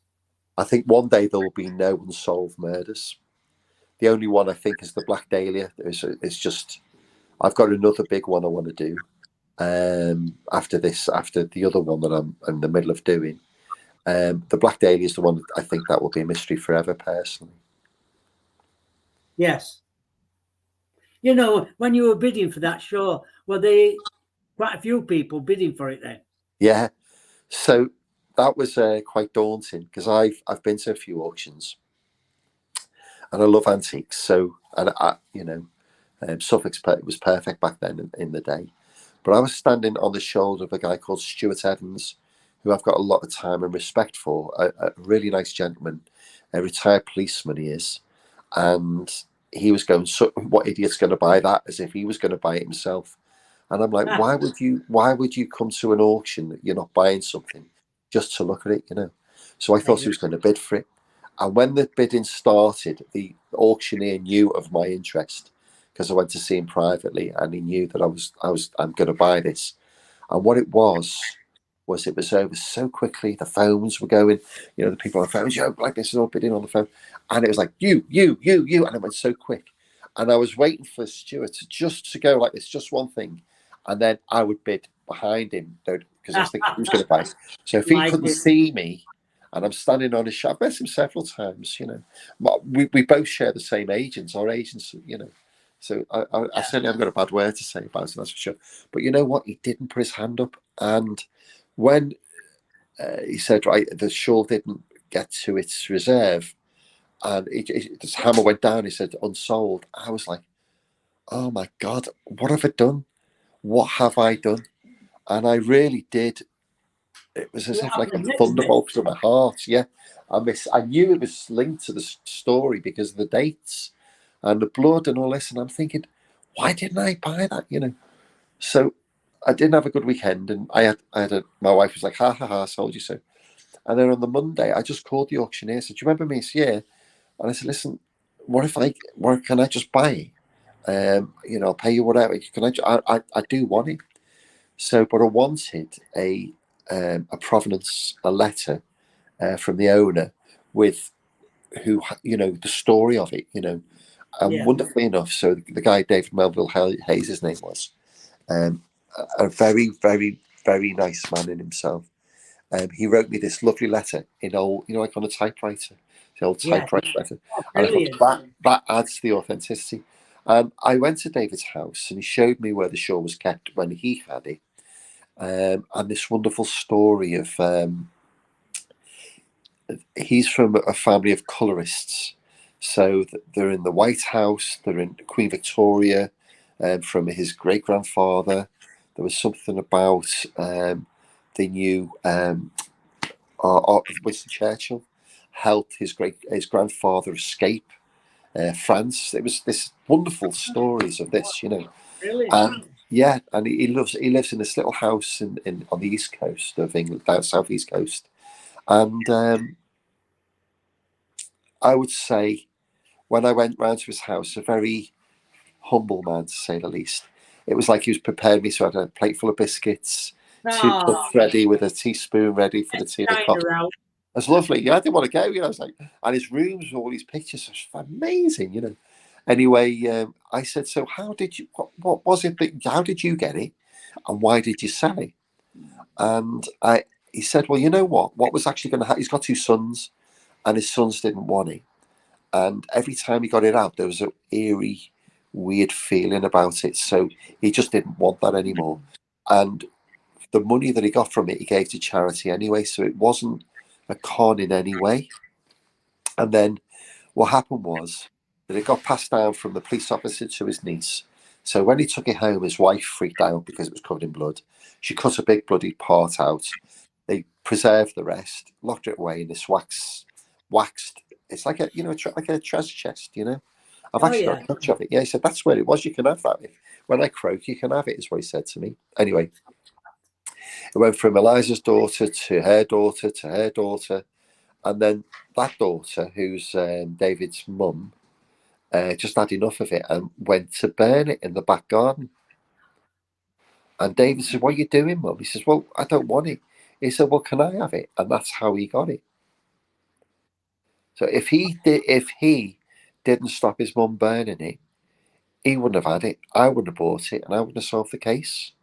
I think one day there will be no unsolved murders. The only one I think is the Black Dahlia. It's just, I've got another big one I want to do after the other one that I'm in the middle of doing. The Black Dahlia is the one that I think that will be a mystery forever, personally. Yes. You know, when you were bidding for that show, were there quite a few people bidding for it then? Yeah, so that was quite daunting because I've been to a few auctions, and I love antiques. So, and Suffolk's was perfect back then in the day. But I was standing on the shoulder of a guy called Stuart Evans, who I've got a lot of time and respect for. A really nice gentleman, a retired policeman he is, and he was going, so, "What idiot's going to buy that?" As if he was going to buy it himself. And I'm like, why would you come to an auction that you're not buying something just to look at it, you know? So I thought he was going to bid for it. And when the bidding started, the auctioneer knew of my interest because I went to see him privately, and he knew that I'm going to buy this. And what it was it was over so quickly. The phones were going, you know, the people on the phones, like this is all bidding on the phone, and it was like you, and it went so quick. And I was waiting for Stuart just to go like this, just one thing, and then I would bid behind him because I was thinking who's going to buy it. So if he couldn't see me, and I'm standing on his shop, I've met him several times, you know. We both share the same agents, our agents, you know. So I certainly haven't got a bad word to say about it, that's for sure. But you know what? He didn't put his hand up. And when he said, right, the shawl didn't get to its reserve, and this hammer went down, he said, unsold. I was like, oh my God, what have I done? What have I done? And I really did. It was as if like a thunderbolt to my heart. Yeah, I knew it was linked to the story because of the dates and the blood and all this. And I'm thinking, why didn't I buy that? You know. So I didn't have a good weekend, and my wife was like, ha ha ha, sold you so. And then on the Monday, I just called the auctioneer. Said, "Do you remember me?" He said, "Yeah." And I said, "Listen, what can I just buy it? You know, I'll pay you whatever. Can I do want it." So, but I wanted a provenance, a letter from the owner with who, you know, the story of it, you know. And wonderfully enough, so the guy David Melville Hayes, his name was, a very, very, very nice man in himself. He wrote me this lovely letter in old, you know, like on a typewriter, the old typewriter letter. And I thought that adds to the authenticity. I went to David's house, and he showed me where the shawl was kept when he had it. And this wonderful story of he's from a family of colorists. So they're in the White House, they're in Queen Victoria, from his great grandfather. There was something about they knew Winston Churchill helped his grandfather escape France. It was this wonderful stories of this, you know. Really? Yeah, and he lives in this little house in on the east coast of England, down south east coast. And I would say when I went round to his house, a very humble man to say the least. It was like he was preparing me, so I had a plate full of biscuits, 2 cups ready with a teaspoon ready for the tea and the coffee. That's lovely. Yeah, I didn't want to go. You know, I was like, and his rooms, all these pictures, was amazing. You know. Anyway, I said, so how did you? What was it? How did you get it, and why did you sell it? And he said, well, you know what? What was actually going to happen? He's got 2 sons, and his sons didn't want it. And every time he got it out, there was an eerie, weird feeling about it. So he just didn't want that anymore. And the money that he got from it, he gave to charity anyway. So it wasn't a con in any way. And then what happened was that it got passed down from the police officer to his niece. So when he took it home, his wife freaked out because it was covered in blood. She cut a big bloody part out. They preserved the rest, locked it away in this waxed. It's like a, you know, like a treasure chest, you know. I've actually got a picture of it. Yeah, he said that's where it was. You can have that. When I croak, you can have it. Is what he said to me. Anyway, it went from Eliza's daughter to her daughter to her daughter, and then that daughter, who's David's mum, just had enough of it and went to burn it in the back garden. And David said, "What are you doing, mum?" He says, "Well, I don't want it." He said, "Well, can I have it?" And that's how he got it. So if he didn't stop his mum burning it, he wouldn't have had it. I wouldn't have bought it, and I wouldn't have solved the case.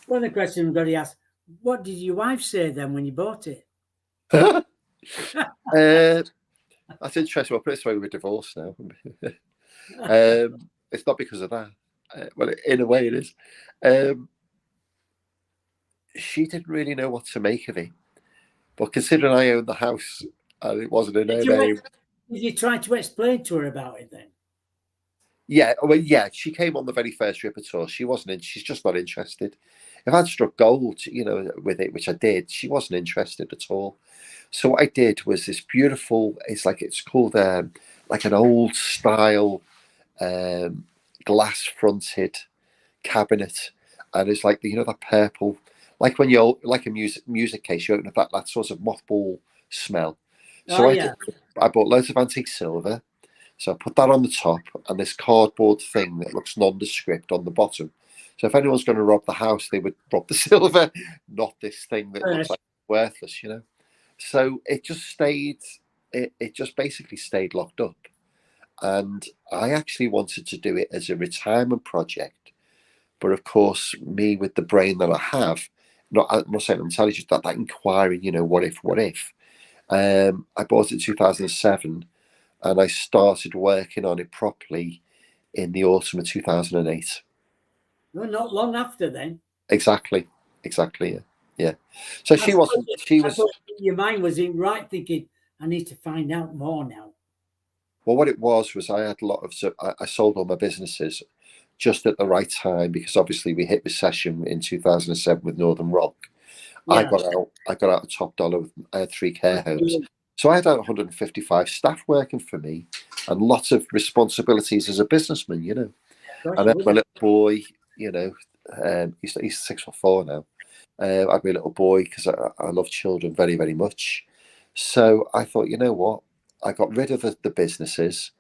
One of the questions I'm going to ask: What did your wife say then when you bought it? That's interesting. Well, put it this way, we're divorced now. It's not because of that. Well, in a way, it is. She didn't really know what to make of it, but considering I owned the house and it wasn't in her name, Did you try to explain to her about it then? yeah, well, yeah, she came on the very first trip at all. She wasn't in. She's just not interested. If I'd struck gold, with it, which I did, she wasn't interested at all. So what I did was this beautiful. It's called like an old style glass fronted cabinet, and it's like that purple, like when you're like a music case, you open up that sort of mothball smell. So Oh, yeah. I bought loads of antique silver. So I put that on the top and this cardboard thing that looks nondescript on the bottom. So if anyone's going to rob the house, they would rob the silver, not this thing that looks like worthless, So it just stayed. It just basically stayed locked up. And I actually wanted to do it as a retirement project, but of course, me with the brain that I have, I'm not saying I'm intelligent, that inquiring, what if. I bought it in 2007, and I started working on it properly in the autumn of 2008. Well, not long after then. Exactly. Yeah. So she wasn't. She was. Your mind was in right, thinking, I need to find out more now. Well, what it was I had a lot of. I sold all my businesses just at the right time, because obviously we hit recession in 2007 with Northern Rock. Yeah. I got out of Top Dollar. I had 3 care homes. So I had 155 staff working for me and lots of responsibilities as a businessman, Gosh, and then my little boy, he's 6'4" now. I had my little boy because I love children very, very much. So I thought, you know what? I got rid of the businesses,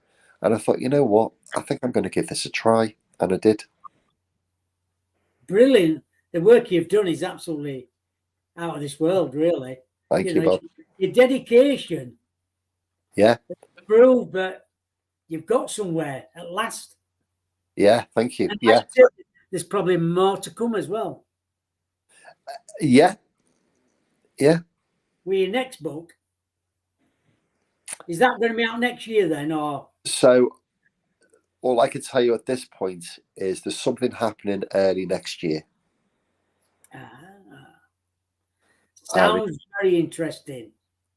and I thought, you know what? I think I'm going to give this a try, and I did. Brilliant. The work you've done is absolutely out of this world, really. Thank you, Bob. Your dedication. Yeah. Prove that you've got somewhere at last. Yeah, thank you. And yeah. There's probably more to come as well. Yeah. With your next book, is that going to be out next year then, or? So, all I can tell you at this point is there's something happening early next year. Sounds very interesting.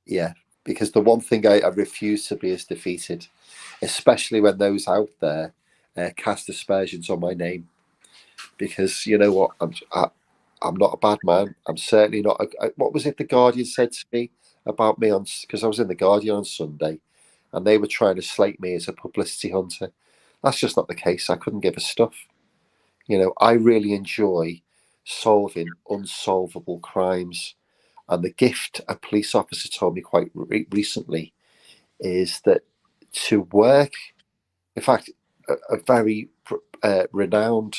Yeah, because the one thing I refuse to be is defeated, especially when those out there cast aspersions on my name. Because you know what, I'm not a bad man. I'm certainly not. What was it the Guardian said to me about me because I was in the Guardian on Sunday, and they were trying to slate me as a publicity hunter. That's just not the case. I couldn't give a stuff. I really enjoy solving unsolvable crimes. And the gift a police officer told me quite recently is that to work, in fact, a very renowned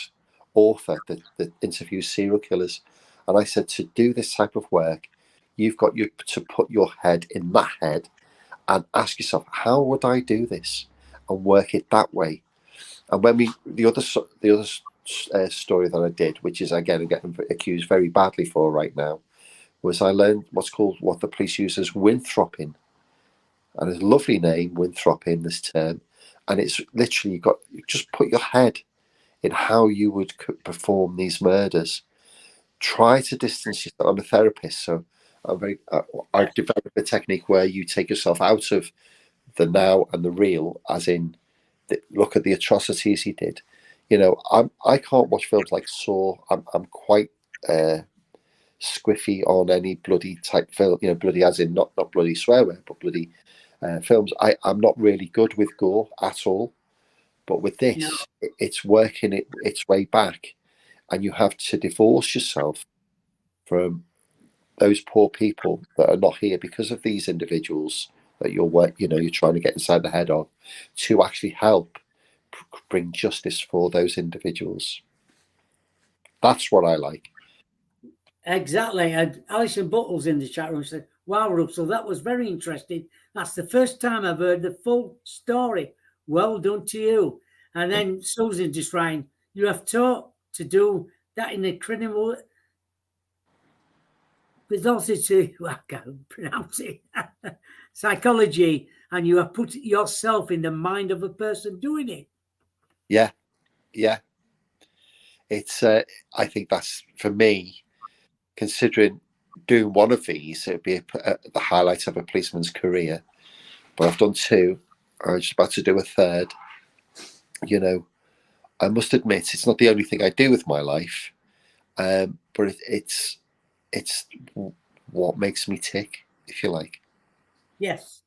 author that interviews serial killers, and I said, to do this type of work, you've got to put your head in that head and ask yourself, how would I do this, and work it that way. And when the other story that I did, which is again getting accused very badly for right now, was I learned what the police use as winthropping, and it's a lovely name, winthropping, this term, and it's literally just put your head in how you would perform these murders. Try to distance yourself. I'm a therapist, so I've developed a technique where you take yourself out of the now and the real, as in look at the atrocities he did. I can't watch films like Saw. I'm quite squiffy on any bloody type film, bloody as in not bloody swear word, but bloody films. I'm not really good with gore at all. But with this, it's working its way back, and you have to divorce yourself from those poor people that are not here because of these individuals that you're trying to get inside the head of, to actually help bring justice for those individuals. That's what I like. Exactly. And Alison Buttle's in the chat room said, wow, Russell, that was very interesting. That's the first time I've heard the full story. Well done to you. And then Susan just writing, you have taught to do that in a credible. there's also to, I can't pronounce it, psychology, and you have put yourself in the mind of a person doing it. Yeah, yeah. It's I think that's, for me, considering doing one of these, it'd be the highlight of a policeman's career. But I've done two. I'm just about to do a third. You know, I must admit, it's not the only thing I do with my life, but it's what makes me tick, if you like. Yes,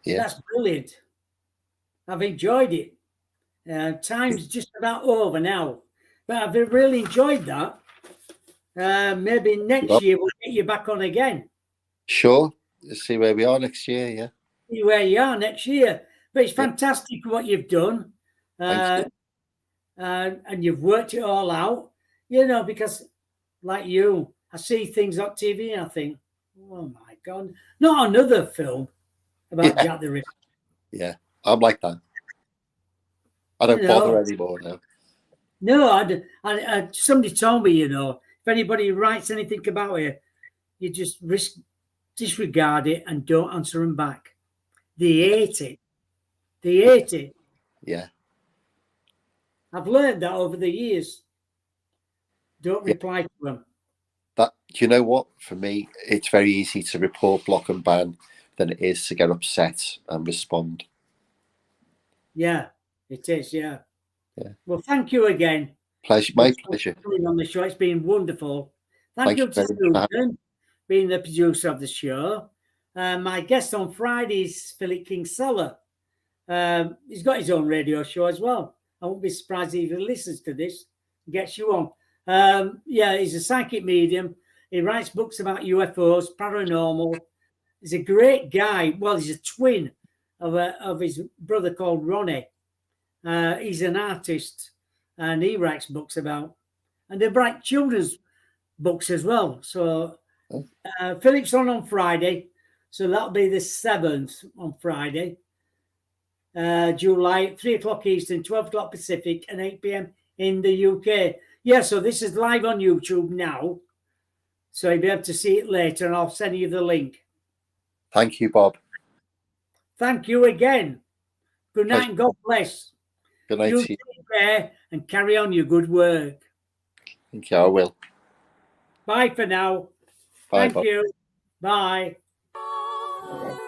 Yeah, that's brilliant. I've enjoyed it. Time's just about over now, but I've really enjoyed that. Maybe next Well, year we'll get you back on again. sure. Let's see where we are next year. Yeah, See where you are next year. But it's yeah. fantastic what you've done. Thank you. And you've worked it all out, you know, because like you, I see things on TV and I think, oh my God, not another film about Yeah, Jack the Ripper. yeah. I'm like that. I You don't bother know, anymore now. no, somebody told me, you know, if anybody writes anything about it, you just disregard it and don't answer them back. They hate it. They hate it. Yeah, I've learned that over the years. Don't yeah. reply to them. That, you know what? For me, it's very easy to report, block, and ban than it is to get upset and respond. Yeah, it is. Yeah. Yeah. Well, thank you again. Pleasure, my pleasure. Coming on the show. It's been wonderful. Thank Thank you you to very much for having Susan, being the producer of the show. My guest on Friday is Philip Kingsella. He's got his own radio show as well. I won't be surprised if he listens to this and gets you on. Yeah, he's a psychic medium. He writes books about UFOs, paranormal. He's a great guy. Well, he's a twin of his brother called Ronnie. He's an artist and he writes books about, and they write children's books as well. So Philip's on Friday. So that'll be the 7th on Friday, July, 3 o'clock Eastern, 12 o'clock Pacific, and 8 p.m. in the UK. Yeah, so this is live on YouTube now. So you'll be able to see it later, and I'll send you the link. Thank you, Bob. Thank you again. Good night and God bless. Good night You to you. take care and carry on your good work. Thank you. I will. Bye for now. Bye, Thank Bob. you. Bye. Oh,